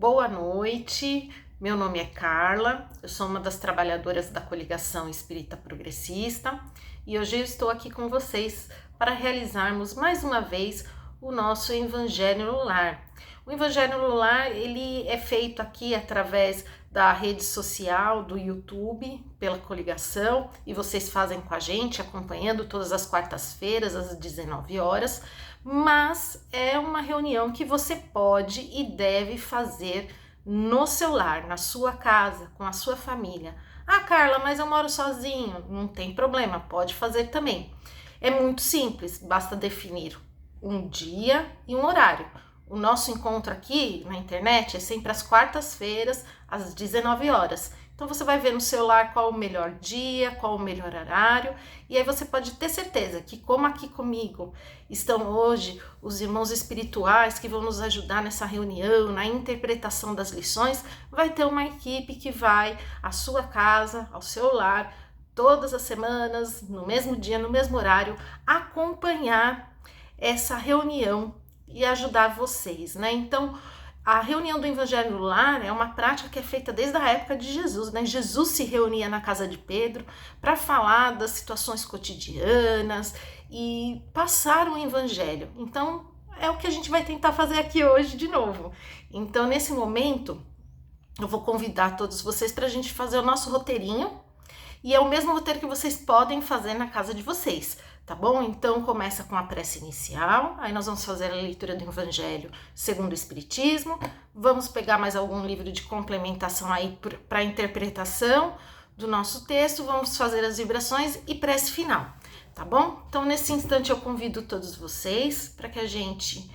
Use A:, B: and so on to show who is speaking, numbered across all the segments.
A: Boa noite, meu nome é Carla, eu sou uma das trabalhadoras da Coligação Espírita Progressista e hoje eu estou aqui com vocês para realizarmos mais uma vez o nosso Evangelho no Lar. O Evangelho no Lar, ele é feito aqui através da rede social, do YouTube, pela coligação, e vocês fazem com a gente, acompanhando todas as quartas-feiras, às 19 horas, mas é uma reunião que você pode e deve fazer no seu lar, na sua casa, com a sua família. Ah, Carla, mas eu moro sozinho. Não tem problema, pode fazer também. É muito simples, basta definir um dia e um horário. O nosso encontro aqui na internet é sempre às quartas-feiras, às 19 horas. Então você vai ver no celular qual o melhor dia, qual o melhor horário, e aí você pode ter certeza que, como aqui comigo estão hoje os irmãos espirituais que vão nos ajudar nessa reunião, na interpretação das lições, vai ter uma equipe que vai à sua casa, ao seu lar, todas as semanas, no mesmo dia, no mesmo horário, acompanhar essa reunião e ajudar vocês, né? Então, a reunião do Evangelho no Lar é uma prática que é feita desde a época de Jesus, né? Jesus se reunia na casa de Pedro para falar das situações cotidianas e passar o Evangelho. Então, é o que a gente vai tentar fazer aqui hoje de novo. Então, nesse momento, eu vou convidar todos vocês para a gente fazer o nosso roteirinho, e é o mesmo roteiro que vocês podem fazer na casa de vocês, tá bom? Então começa com a prece inicial, aí nós vamos fazer a leitura do Evangelho segundo o Espiritismo, vamos pegar mais algum livro de complementação aí para a interpretação do nosso texto, vamos fazer as vibrações e prece final, tá bom? Então nesse instante eu convido todos vocês para que a gente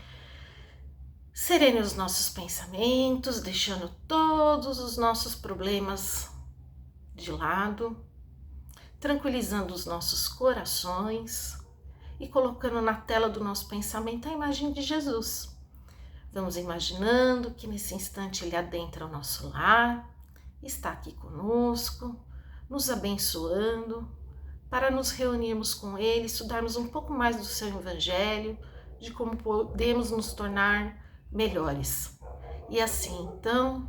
A: serene os nossos pensamentos, deixando todos os nossos problemas de lado, tranquilizando os nossos corações e colocando na tela do nosso pensamento a imagem de Jesus. Vamos imaginando que nesse instante ele adentra o nosso lar, está aqui conosco, nos abençoando, para nos reunirmos com ele, estudarmos um pouco mais do seu Evangelho, de como podemos nos tornar melhores. E assim, então,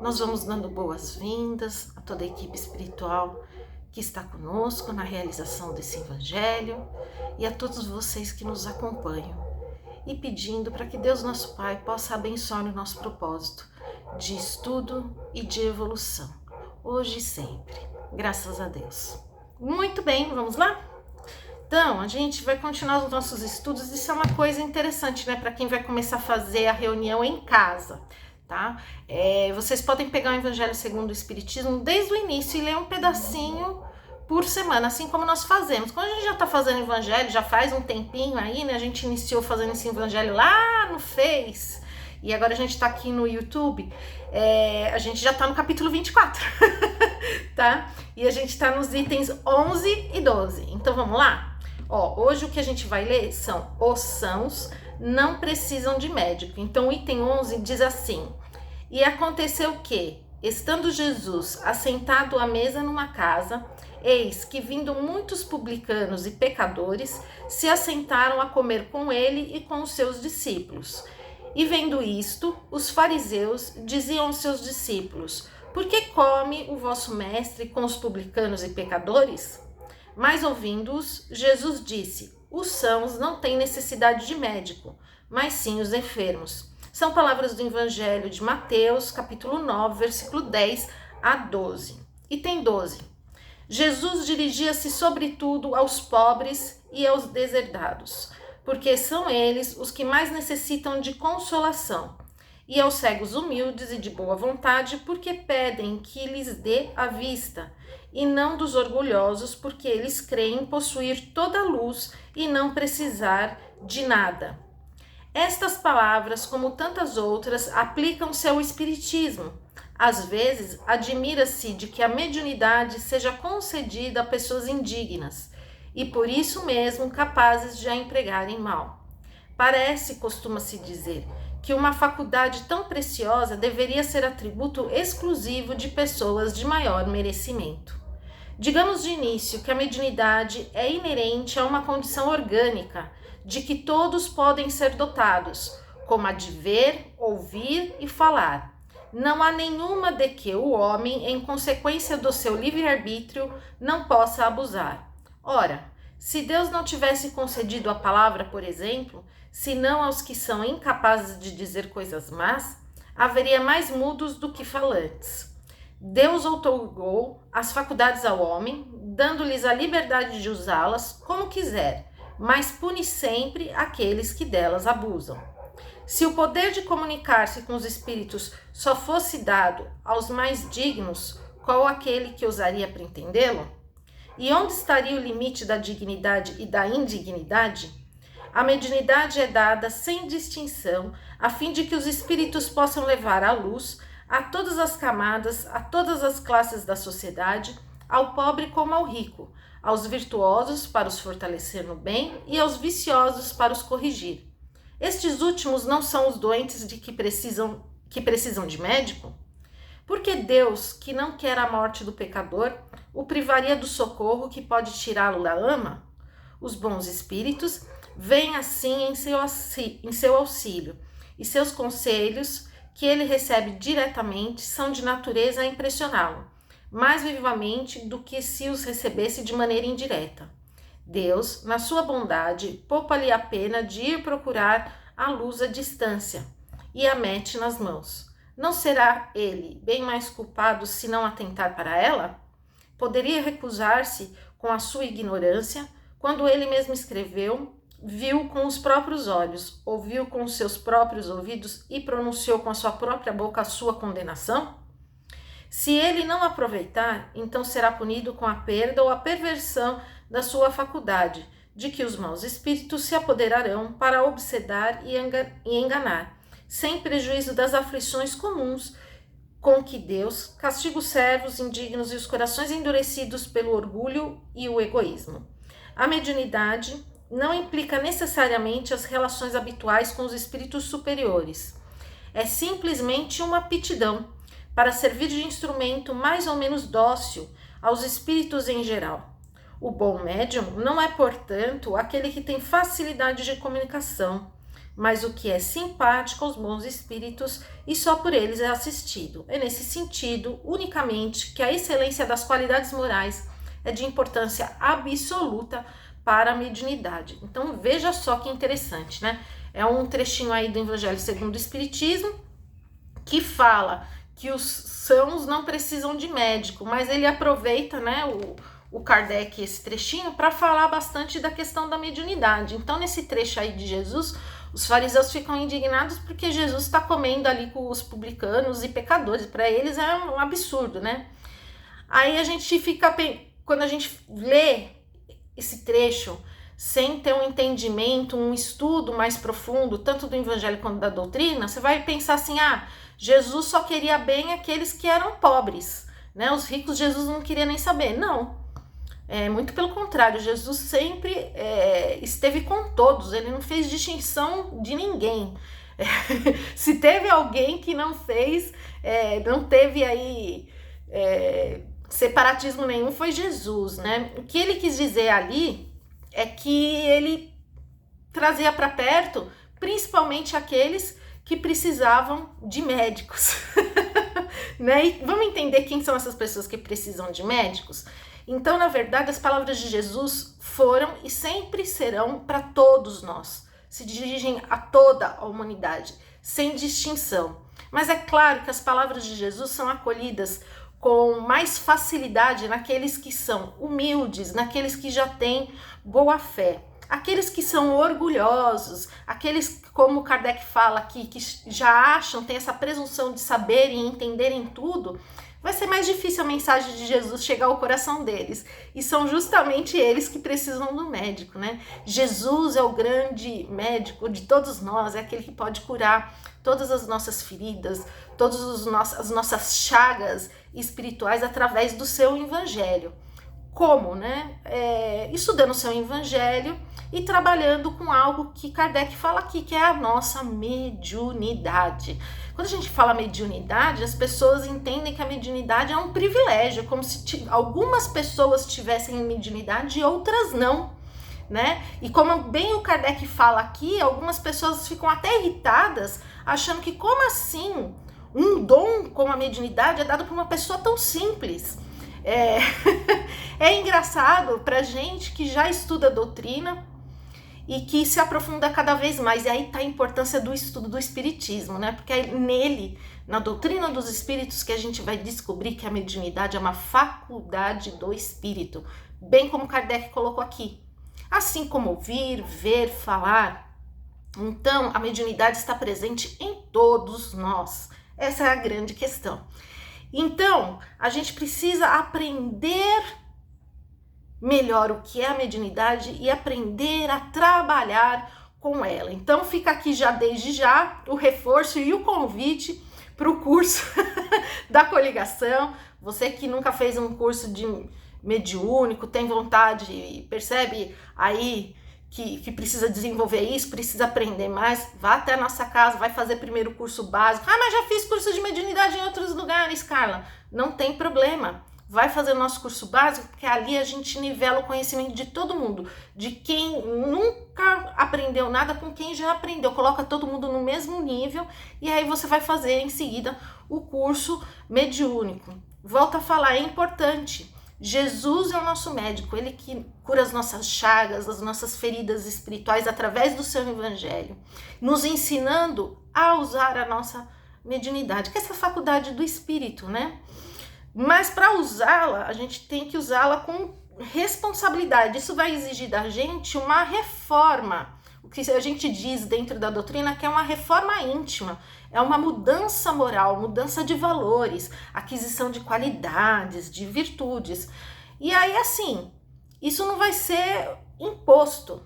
A: nós vamos dando boas-vindas a toda a equipe espiritual que está conosco na realização desse Evangelho e a todos vocês que nos acompanham, e pedindo para que Deus nosso Pai possa abençoar o nosso propósito de estudo e de evolução, hoje e sempre, graças a Deus. Muito bem, vamos lá? Então, a gente vai continuar os nossos estudos. Isso é uma coisa interessante, né, para quem vai começar a fazer a reunião em casa, tá? Vocês podem pegar o Evangelho segundo o Espiritismo desde o início e ler um pedacinho por semana, assim como nós fazemos. Quando a gente já tá fazendo Evangelho, já faz um tempinho aí, né? A gente iniciou fazendo esse Evangelho lá no Face, e agora a gente tá aqui no YouTube, a gente já tá no capítulo 24, tá? E a gente tá nos itens 11 e 12. Então vamos lá? Ó, hoje o que a gente vai ler são os sãos não precisam de médico. Então o item 11 diz assim: e aconteceu que, estando Jesus assentado à mesa numa casa, eis que vindo muitos publicanos e pecadores se assentaram a comer com ele e com os seus discípulos. E vendo isto, os fariseus diziam aos seus discípulos: por que come o vosso mestre com os publicanos e pecadores? Mas ouvindo-os, Jesus disse: os sãos não têm necessidade de médico, mas sim os enfermos. São palavras do Evangelho de Mateus, capítulo 9, versículo 10 a 12. Item 12. Jesus dirigia-se sobretudo aos pobres e aos deserdados, porque são eles os que mais necessitam de consolação, e aos cegos humildes e de boa vontade, porque pedem que lhes dê a vista, e não dos orgulhosos, porque eles creem possuir toda a luz e não precisar de nada. Estas palavras, como tantas outras, aplicam-se ao espiritismo. Às vezes, admira-se de que a mediunidade seja concedida a pessoas indignas, e por isso mesmo capazes de a empregarem mal. Parece, costuma-se dizer, que uma faculdade tão preciosa deveria ser atributo exclusivo de pessoas de maior merecimento. Digamos de início que a mediunidade é inerente a uma condição orgânica, de que todos podem ser dotados, como a de ver, ouvir e falar. não há nenhuma de que o homem, em consequência do seu livre-arbítrio, não possa abusar. Ora, se Deus não tivesse concedido a palavra, por exemplo, senão aos que são incapazes de dizer coisas más, haveria mais mudos do que falantes. Deus outorgou as faculdades ao homem, dando-lhes a liberdade de usá-las como quiser, mas pune sempre aqueles que delas abusam. Se o poder de comunicar-se com os espíritos só fosse dado aos mais dignos, qual aquele que ousaria pretendê-lo? E onde estaria o limite da dignidade e da indignidade? A mediunidade é dada sem distinção, a fim de que os espíritos possam levar à luz a todas as camadas, a todas as classes da sociedade, ao pobre como ao rico, aos virtuosos para os fortalecer no bem e aos viciosos para os corrigir. Estes últimos não são os doentes que precisam de médico? Porque Deus, que não quer a morte do pecador, o privaria do socorro que pode tirá-lo da lama? Os bons espíritos vêm assim em seu auxílio, e seus conselhos, que ele recebe diretamente, são de natureza a impressioná-lo, mais vivamente do que se os recebesse de maneira indireta. Deus, na sua bondade, poupa-lhe a pena de ir procurar a luz à distância e a mete nas mãos. Não será ele bem mais culpado se não atentar para ela? Poderia recusar-se com a sua ignorância, quando ele mesmo escreveu, viu com os próprios olhos, ouviu com os seus próprios ouvidos e pronunciou com a sua própria boca a sua condenação? Se ele não aproveitar, então será punido com a perda ou a perversão da sua faculdade, de que os maus espíritos se apoderarão para obsedar e enganar, sem prejuízo das aflições comuns com que Deus castiga os servos indignos e os corações endurecidos pelo orgulho e o egoísmo. A mediunidade não implica necessariamente as relações habituais com os espíritos superiores. É simplesmente uma aptidão para servir de instrumento mais ou menos dócil aos espíritos em geral. O bom médium não é, portanto, aquele que tem facilidade de comunicação, mas o que é simpático aos bons espíritos e só por eles é assistido. É nesse sentido, unicamente, que a excelência das qualidades morais é de importância absoluta para a mediunidade. Então, veja só que interessante, né? É um trechinho aí do Evangelho segundo o Espiritismo, que fala que os sãos não precisam de médico, mas ele aproveita, né, o Kardec, esse trechinho, para falar bastante da questão da mediunidade. Então, nesse trecho aí de Jesus, os fariseus ficam indignados porque Jesus está comendo ali com os publicanos e pecadores. Para eles é um absurdo, né? Aí a gente fica, quando a gente lê esse trecho sem ter um entendimento, um estudo mais profundo, tanto do evangelho quanto da doutrina, você vai pensar assim, Jesus só queria bem aqueles que eram pobres, né? Os ricos Jesus não queria nem saber. Não, muito pelo contrário, Jesus sempre esteve com todos, ele não fez distinção de ninguém. Se teve alguém que não fez, não teve aí separatismo nenhum, foi Jesus, né? O que ele quis dizer ali é que ele trazia para perto principalmente aqueles que precisavam de médicos. Né? E vamos entender quem são essas pessoas que precisam de médicos? Então, na verdade, as palavras de Jesus foram e sempre serão para todos nós. Se dirigem a toda a humanidade, sem distinção. Mas é claro que as palavras de Jesus são acolhidas com mais facilidade naqueles que são humildes, naqueles que já têm boa fé. Aqueles que são orgulhosos, aqueles, como Kardec fala aqui, que já acham, têm essa presunção de saberem e entenderem tudo, vai ser mais difícil a mensagem de Jesus chegar ao coração deles. E são justamente eles que precisam do médico, né? Jesus é o grande médico de todos nós, é aquele que pode curar todas as nossas feridas, todas as nossas chagas espirituais através do seu evangelho. Como, né? Estudando o seu evangelho e trabalhando com algo que Kardec fala aqui, que é a nossa mediunidade. Quando a gente fala mediunidade, as pessoas entendem que a mediunidade é um privilégio, como se algumas pessoas tivessem mediunidade e outras não, né? E como bem o Kardec fala aqui, algumas pessoas ficam até irritadas, achando que como assim um dom como a mediunidade é dado por uma pessoa tão simples. É engraçado pra gente que já estuda a doutrina e que se aprofunda cada vez mais. E aí está a importância do estudo do espiritismo, né? Porque é nele, na doutrina dos espíritos, que a gente vai descobrir que a mediunidade é uma faculdade do espírito, bem como Kardec colocou aqui. Assim como ouvir, ver, falar. Então, a mediunidade está presente em todos nós. Essa é a grande questão. Então, a gente precisa aprender melhor o que é a mediunidade e aprender a trabalhar com ela. Então, fica aqui já desde já o reforço e o convite para o curso da coligação. Você que nunca fez um curso de mediúnico, tem vontade, percebe aí que precisa desenvolver isso, precisa aprender mais, vá até a nossa casa, vai fazer primeiro o curso básico. Ah, mas já fiz curso de mediunidade em outros lugares, Carla. Não tem problema. Vai fazer o nosso curso básico, porque ali a gente nivela o conhecimento de todo mundo, de quem nunca aprendeu nada com quem já aprendeu, coloca todo mundo no mesmo nível, e aí você vai fazer em seguida o curso mediúnico. Volto a falar, é importante. Jesus é o nosso médico, ele que cura as nossas chagas, as nossas feridas espirituais através do seu evangelho, nos ensinando a usar a nossa mediunidade, que é essa faculdade do espírito, né? Mas para usá-la, a gente tem que usá-la com responsabilidade. Isso vai exigir da gente uma reforma. O que a gente diz dentro da doutrina que é uma reforma íntima. É uma mudança moral, mudança de valores, aquisição de qualidades, de virtudes. E aí, assim, isso não vai ser imposto.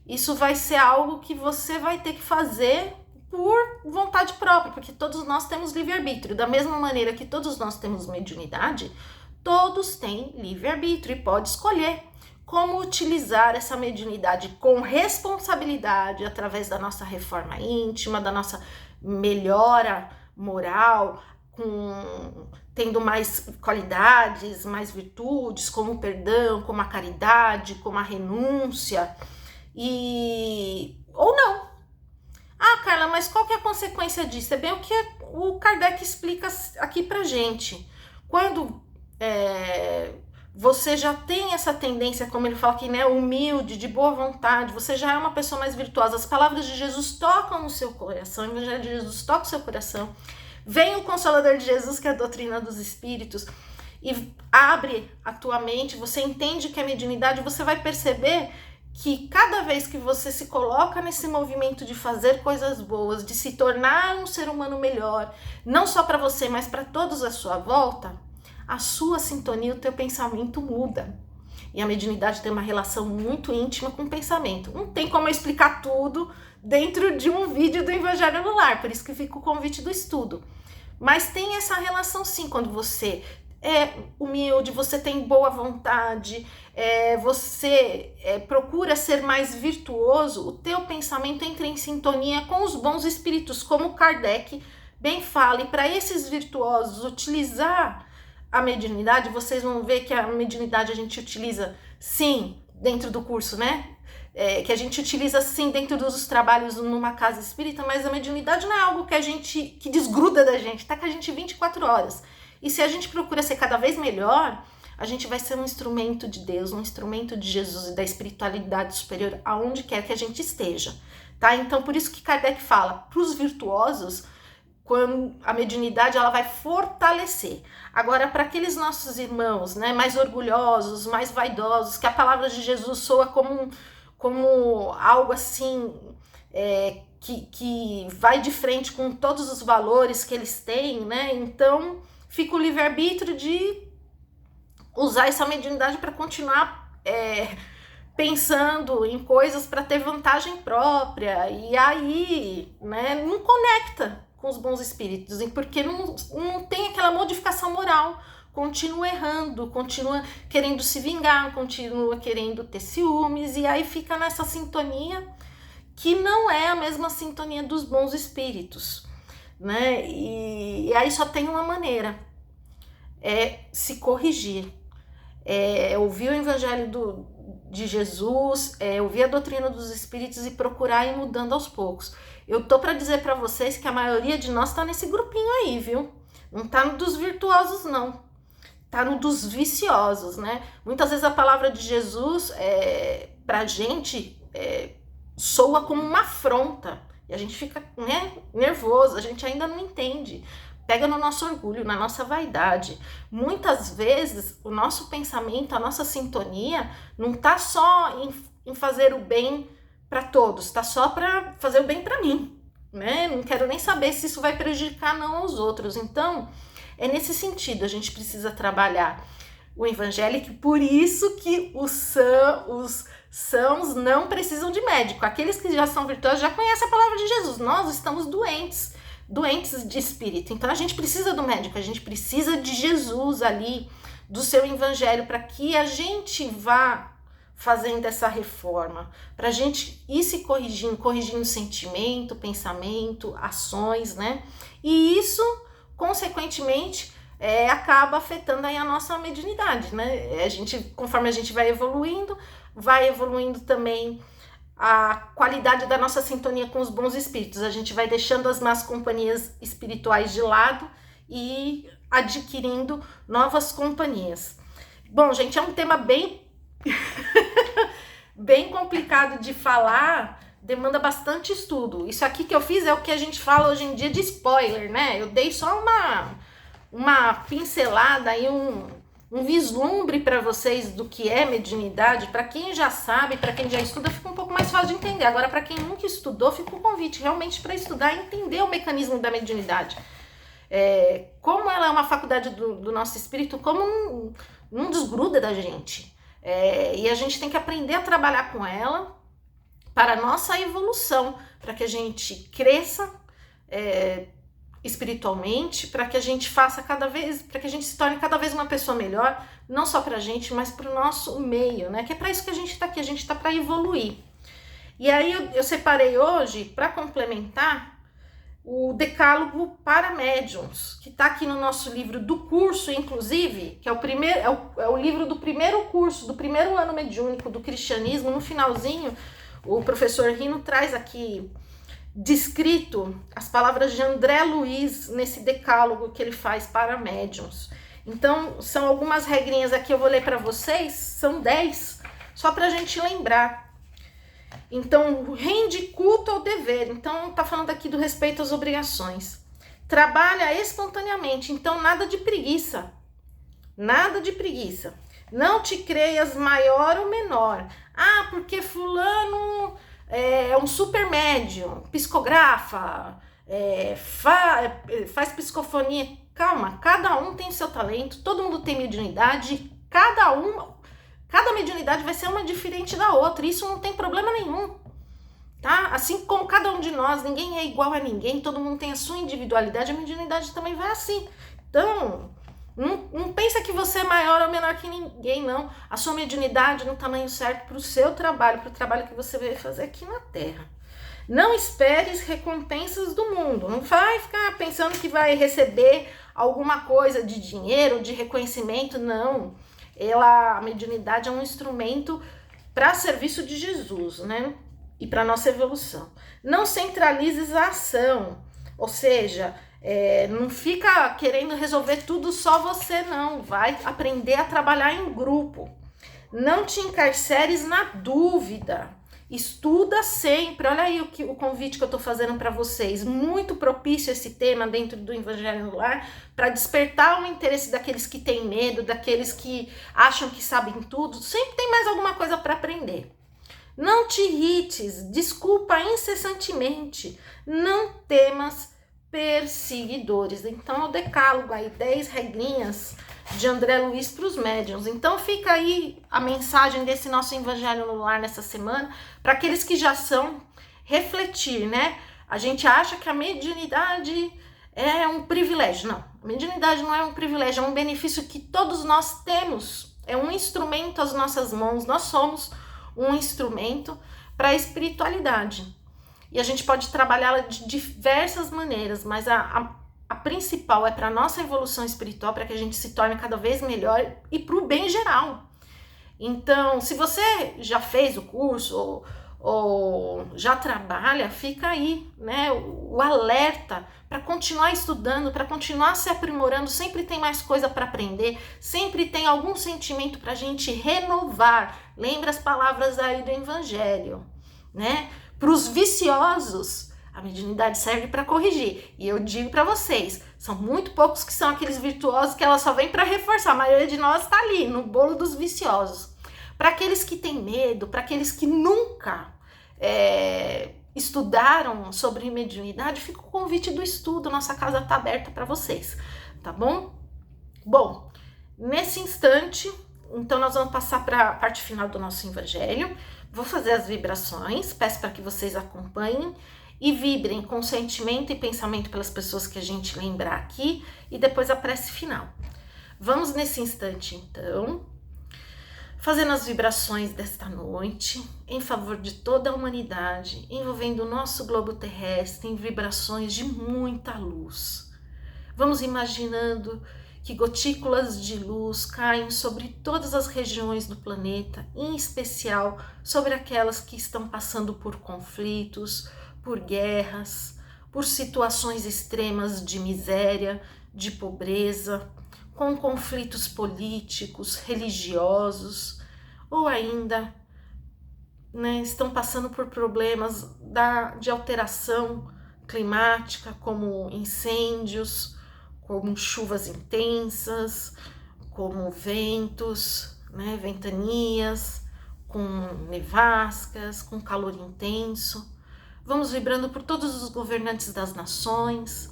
A: Isso vai ser algo que você vai ter que fazer por vontade própria, porque todos nós temos livre-arbítrio. Da mesma maneira que todos nós temos mediunidade, todos têm livre-arbítrio e pode escolher como utilizar essa mediunidade com responsabilidade através da nossa reforma íntima, da nossa melhora moral, tendo mais qualidades, mais virtudes, como o perdão, como a caridade, como a renúncia, ou não. Ah, Carla, mas qual que é a consequência disso? É bem o que o Kardec explica aqui pra gente. Quando você já tem essa tendência, como ele fala aqui, né, humilde, de boa vontade, você já é uma pessoa mais virtuosa, as palavras de Jesus tocam no seu coração, o evangelho de Jesus toca o seu coração, vem o Consolador de Jesus, que é a doutrina dos espíritos, e abre a tua mente, você entende que é mediunidade, você vai perceber que cada vez que você se coloca nesse movimento de fazer coisas boas, de se tornar um ser humano melhor, não só para você, mas para todos à sua volta, a sua sintonia, o teu pensamento muda. E a mediunidade tem uma relação muito íntima com o pensamento. Não tem como eu explicar tudo dentro de um vídeo do Evangelho no Lar, por isso que fica o convite do estudo. Mas tem essa relação sim, quando você é humilde, você tem boa vontade, você procura ser mais virtuoso, o teu pensamento entra em sintonia com os bons espíritos, como Kardec bem fala. E para esses virtuosos utilizar a mediunidade, vocês vão ver que a mediunidade a gente utiliza sim dentro do curso, né? Que a gente utiliza sim dentro dos trabalhos numa casa espírita, mas a mediunidade não é algo que desgruda da gente, tá com a gente 24 horas. E se a gente procura ser cada vez melhor, a gente vai ser um instrumento de Deus, um instrumento de Jesus e da espiritualidade superior aonde quer que a gente esteja, tá? Então, por isso que Kardec fala, para os virtuosos, quando a mediunidade ela vai fortalecer. Agora, para aqueles nossos irmãos, né, mais orgulhosos, mais vaidosos, que a palavra de Jesus soa como algo assim, que vai de frente com todos os valores que eles têm, né? Então, fica o livre-arbítrio de usar essa mediunidade para continuar pensando em coisas para ter vantagem própria, e aí, né, não conecta com os bons espíritos, porque não tem aquela modificação moral, continua errando, continua querendo se vingar, continua querendo ter ciúmes, e aí fica nessa sintonia que não é a mesma sintonia dos bons espíritos, né? E aí só tem uma maneira, se corrigir, ouvir o evangelho de Jesus, ouvir a doutrina dos espíritos e procurar ir mudando aos poucos. Eu tô para dizer para vocês que a maioria de nós tá nesse grupinho aí, viu? Não tá no dos virtuosos, não. Tá no dos viciosos, né? Muitas vezes a palavra de Jesus, pra gente, soa como uma afronta. E a gente fica, né, nervoso, a gente ainda não entende. Pega no nosso orgulho, na nossa vaidade. Muitas vezes o nosso pensamento, a nossa sintonia não tá só em fazer o bem para todos, tá só para fazer o bem para mim, né? Não quero nem saber se isso vai prejudicar não aos outros. Então, é nesse sentido, a gente precisa trabalhar o evangelho, que por isso que os sãos não precisam de médico. Aqueles que já são virtuosos já conhecem a palavra de Jesus. Nós estamos doentes de espírito. Então a gente precisa do médico, a gente precisa de Jesus ali, do seu evangelho, para que a gente vá fazendo essa reforma, para a gente ir se corrigindo sentimento, pensamento, ações, né? E isso, consequentemente, acaba afetando aí a nossa mediunidade, né? Conforme a gente vai evoluindo também a qualidade da nossa sintonia com os bons espíritos. A gente vai deixando as más companhias espirituais de lado e adquirindo novas companhias. Bom, gente, é um tema bem bem complicado de falar, demanda bastante estudo. Isso aqui que eu fiz é o que a gente fala hoje em dia de spoiler, né? Eu dei só uma pincelada aí, um vislumbre para vocês do que é mediunidade. Para quem já sabe, para quem já estuda, fica um pouco mais fácil de entender. Agora, para quem nunca estudou, fica o convite realmente para estudar e entender o mecanismo da mediunidade. Como ela é uma faculdade do nosso espírito, como não desgruda da gente. E a gente tem que aprender a trabalhar com ela para a nossa evolução, para que a gente cresça espiritualmente, para que a gente para que a gente se torne cada vez uma pessoa melhor, não só para a gente, mas para o nosso meio, né? Que é para isso que a gente está aqui, a gente está para evoluir. E aí eu separei hoje, para complementar, o Decálogo para Médiuns, que está aqui no nosso livro do curso, inclusive, que é o livro do primeiro curso, do primeiro ano mediúnico do cristianismo. No finalzinho, o professor Rino traz aqui descrito as palavras de André Luiz nesse decálogo que ele faz para médiuns. Então, são algumas regrinhas aqui, eu vou ler para vocês, são 10, só para a gente lembrar. Então, rende culto ao dever. Então, tá falando aqui do respeito às obrigações. Trabalha espontaneamente. Então, nada de preguiça. Nada de preguiça. Não te creias maior ou menor. Ah, porque fulano é um super médium, psicografa, faz psicofonia. Calma, cada um tem seu talento, todo mundo tem mediunidade, cada mediunidade vai ser uma diferente da outra, isso não tem problema nenhum, tá? Assim como cada um de nós, ninguém é igual a ninguém, todo mundo tem a sua individualidade, a mediunidade também vai assim. Então, não pensa que você é maior ou menor que ninguém, não. A sua mediunidade no tamanho certo para o seu trabalho, para o trabalho que você veio fazer aqui na Terra. Não esperes recompensas do mundo, não vai ficar pensando que vai receber alguma coisa de dinheiro, de reconhecimento, não. A mediunidade é um instrumento para serviço de Jesus, né? E para nossa evolução. Não centralizes a ação, ou seja, não fica querendo resolver tudo só você, não. Vai aprender a trabalhar em grupo. Não te encarceres na dúvida. Estuda sempre. Olha aí o convite que eu estou fazendo para vocês. Muito propício esse tema dentro do Evangelho no Lar, para despertar o interesse daqueles que têm medo, daqueles que acham que sabem tudo. Sempre tem mais alguma coisa para aprender. Não te irrites, desculpa incessantemente. Não temas perseguidores. Então, o decálogo aí, 10 regrinhas de André Luiz para os médiuns. Então, fica aí a mensagem desse nosso Evangelho no Lar nessa semana, para aqueles que já são, refletir, né? A gente acha que a mediunidade é um privilégio. Não, a mediunidade não é um privilégio, é um benefício que todos nós temos. É um instrumento às nossas mãos, nós somos um instrumento para a espiritualidade. E a gente pode trabalhá-la de diversas maneiras, mas a principal é para a nossa evolução espiritual, para que a gente se torne cada vez melhor e para o bem geral. Então, se você já fez o curso ou já trabalha, fica aí, né, o alerta para continuar estudando, para continuar se aprimorando. Sempre tem mais coisa para aprender, sempre tem algum sentimento para a gente renovar. Lembra as palavras aí do Evangelho, né? Para os viciosos, a mediunidade serve para corrigir. E eu digo para vocês, são muito poucos que são aqueles virtuosos que ela só vem para reforçar. A maioria de nós está ali, no bolo dos viciosos. Para aqueles que têm medo, para aqueles que nunca estudaram sobre mediunidade, fica o convite do estudo. Nossa casa está aberta para vocês, tá bom? Bom, nesse instante, então nós vamos passar para a parte final do nosso Evangelho. Vou fazer as vibrações, peço para que vocês acompanhem e vibrem com sentimento e pensamento pelas pessoas que a gente lembrar aqui e depois a prece final. Vamos nesse instante, então, fazendo as vibrações desta noite em favor de toda a humanidade, envolvendo o nosso globo terrestre em vibrações de muita luz. Vamos imaginando que gotículas de luz caem sobre todas as regiões do planeta, em especial sobre aquelas que estão passando por conflitos, por guerras, por situações extremas de miséria, de pobreza, com conflitos políticos, religiosos, ou ainda, né, estão passando por problemas de alteração climática, como incêndios, como chuvas intensas, como ventos, né, ventanias, com nevascas, com calor intenso. Vamos vibrando por todos os governantes das nações,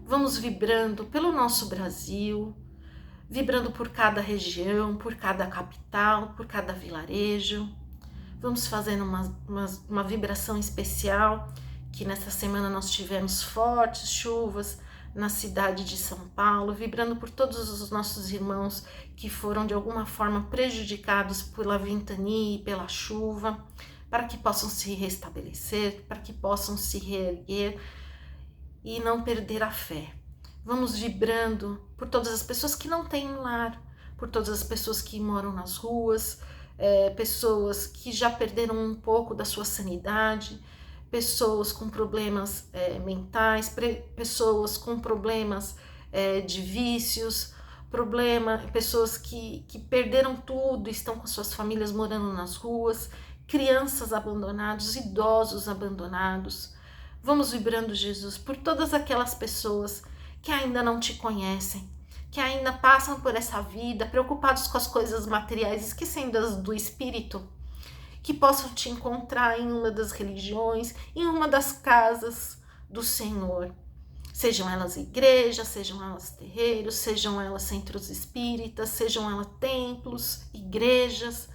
A: vamos vibrando pelo nosso Brasil, vibrando por cada região, por cada capital, por cada vilarejo. Vamos fazendo uma vibração especial, que nessa semana nós tivemos fortes chuvas na cidade de São Paulo, vibrando por todos os nossos irmãos que foram de alguma forma prejudicados pela ventania e pela chuva, para que possam se restabelecer, para que possam se reerguer e não perder a fé. Vamos vibrando por todas as pessoas que não têm lar, por todas as pessoas que moram nas ruas, pessoas que já perderam um pouco da sua sanidade, pessoas com problemas mentais, pessoas com problemas de vícios, pessoas que perderam tudo, estão com suas famílias morando nas ruas, crianças abandonadas, idosos abandonados. Vamos vibrando, Jesus, por todas aquelas pessoas que ainda não te conhecem, que ainda passam por essa vida preocupados com as coisas materiais, esquecendo as do espírito, que possam te encontrar em uma das religiões, em uma das casas do Senhor. Sejam elas igrejas, sejam elas terreiros, sejam elas centros espíritas, sejam elas templos, igrejas.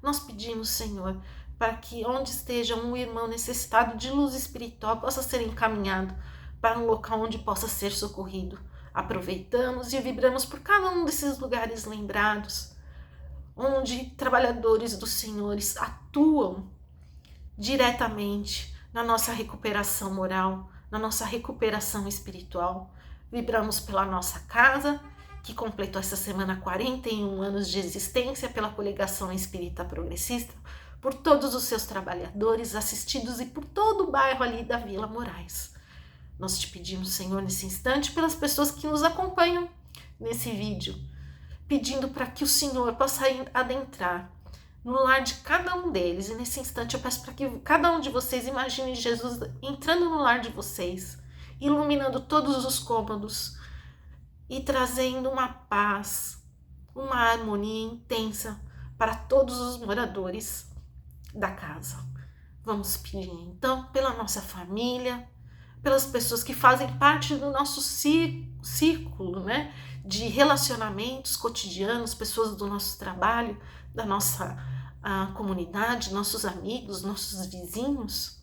A: Nós pedimos, Senhor, para que onde esteja um irmão necessitado de luz espiritual possa ser encaminhado para um local onde possa ser socorrido. Aproveitamos e vibramos por cada um desses lugares lembrados, onde trabalhadores dos Senhores atuam diretamente na nossa recuperação moral, na nossa recuperação espiritual. Vibramos pela nossa casa, que completou essa semana 41 anos de existência pela Coligação Espírita Progressista, por todos os seus trabalhadores assistidos e por todo o bairro ali da Vila Moraes. Nós te pedimos, Senhor, nesse instante, pelas pessoas que nos acompanham nesse vídeo, pedindo para que o Senhor possa adentrar no lar de cada um deles. E nesse instante eu peço para que cada um de vocês imagine Jesus entrando no lar de vocês, iluminando todos os cômodos e trazendo uma paz, uma harmonia intensa para todos os moradores da casa. Vamos pedir então pela nossa família, pelas pessoas que fazem parte do nosso círculo, né, de relacionamentos cotidianos, pessoas do nosso trabalho, da nossa comunidade, nossos amigos, nossos vizinhos.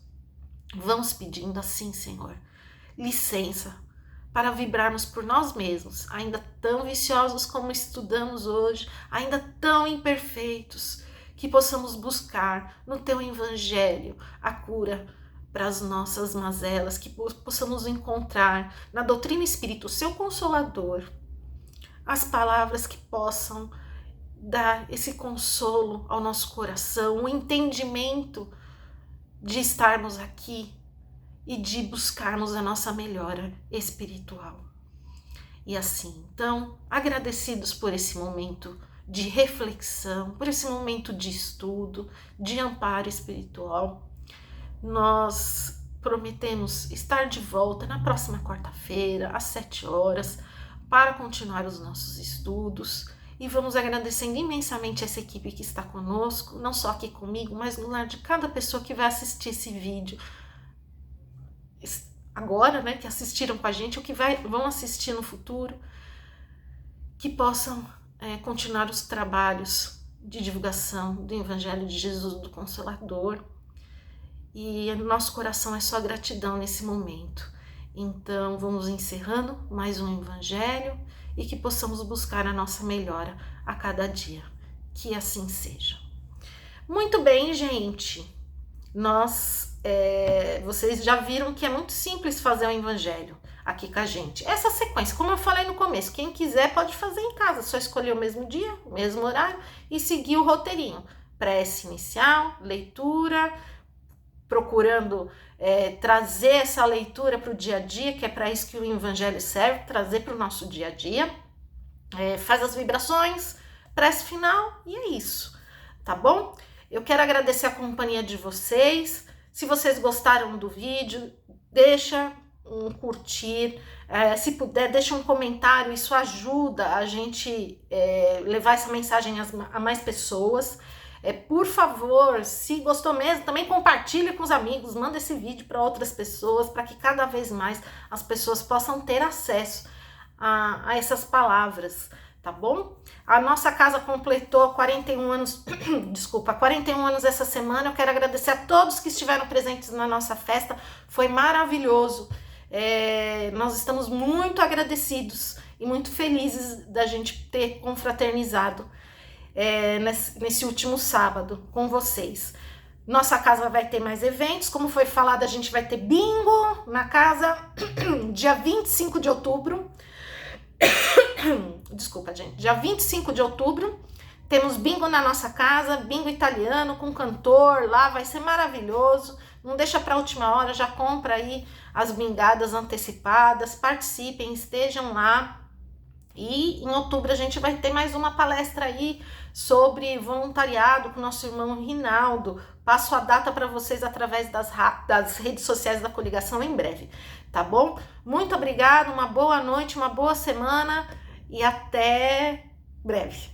A: Vamos pedindo assim, Senhor, licença para vibrarmos por nós mesmos, ainda tão viciosos como estudamos hoje, ainda tão imperfeitos, que possamos buscar no Teu Evangelho a cura para as nossas mazelas, que possamos encontrar na doutrina espírita, o Seu Consolador, as palavras que possam dar esse consolo ao nosso coração, o entendimento de estarmos aqui e de buscarmos a nossa melhora espiritual. E assim, então, agradecidos por esse momento de reflexão, por esse momento de estudo, de amparo espiritual, nós prometemos estar de volta na próxima quarta-feira, às 7 horas, para continuar os nossos estudos. E vamos agradecendo imensamente essa equipe que está conosco, não só aqui comigo, mas no lar de cada pessoa que vai assistir esse vídeo agora, né, que assistiram com a gente, ou que vão assistir no futuro, que possam continuar os trabalhos de divulgação do Evangelho de Jesus, do Consolador. E nosso coração é só gratidão nesse momento. Então, vamos encerrando mais um Evangelho e que possamos buscar a nossa melhora a cada dia. Que assim seja. Muito bem, gente. Vocês já viram que é muito simples fazer o Evangelho aqui com a gente. Essa sequência, como eu falei no começo, quem quiser pode fazer em casa, só escolher o mesmo dia, o mesmo horário e seguir o roteirinho. Prece inicial, leitura, procurando trazer essa leitura para o dia a dia, que é para isso que o Evangelho serve, trazer para o nosso dia a dia. Faz as vibrações, prece final e é isso, tá bom? Eu quero agradecer a companhia de vocês. Se vocês gostaram do vídeo, deixa um curtir, se puder, deixa um comentário, isso ajuda a gente levar essa mensagem a mais pessoas. Por favor, se gostou mesmo, também compartilha com os amigos, manda esse vídeo para outras pessoas, para que cada vez mais as pessoas possam ter acesso a essas palavras, tá bom? A nossa casa completou 41 anos, 41 anos essa semana. Eu quero agradecer a todos que estiveram presentes na nossa festa, foi maravilhoso. Nós estamos muito agradecidos e muito felizes da gente ter confraternizado nesse último sábado com vocês. Nossa casa vai ter mais eventos, como foi falado, a gente vai ter bingo na casa dia 25 de outubro. Desculpa, gente. Dia 25 de outubro temos bingo na nossa casa, bingo italiano com cantor lá, vai ser maravilhoso. Não deixa para a última hora, já compra aí as bingadas antecipadas, participem, estejam lá. E em outubro a gente vai ter mais uma palestra aí sobre voluntariado com nosso irmão Rinaldo. Passo a data para vocês através das redes sociais da coligação em breve, tá bom? Muito obrigada, uma boa noite, uma boa semana e até breve.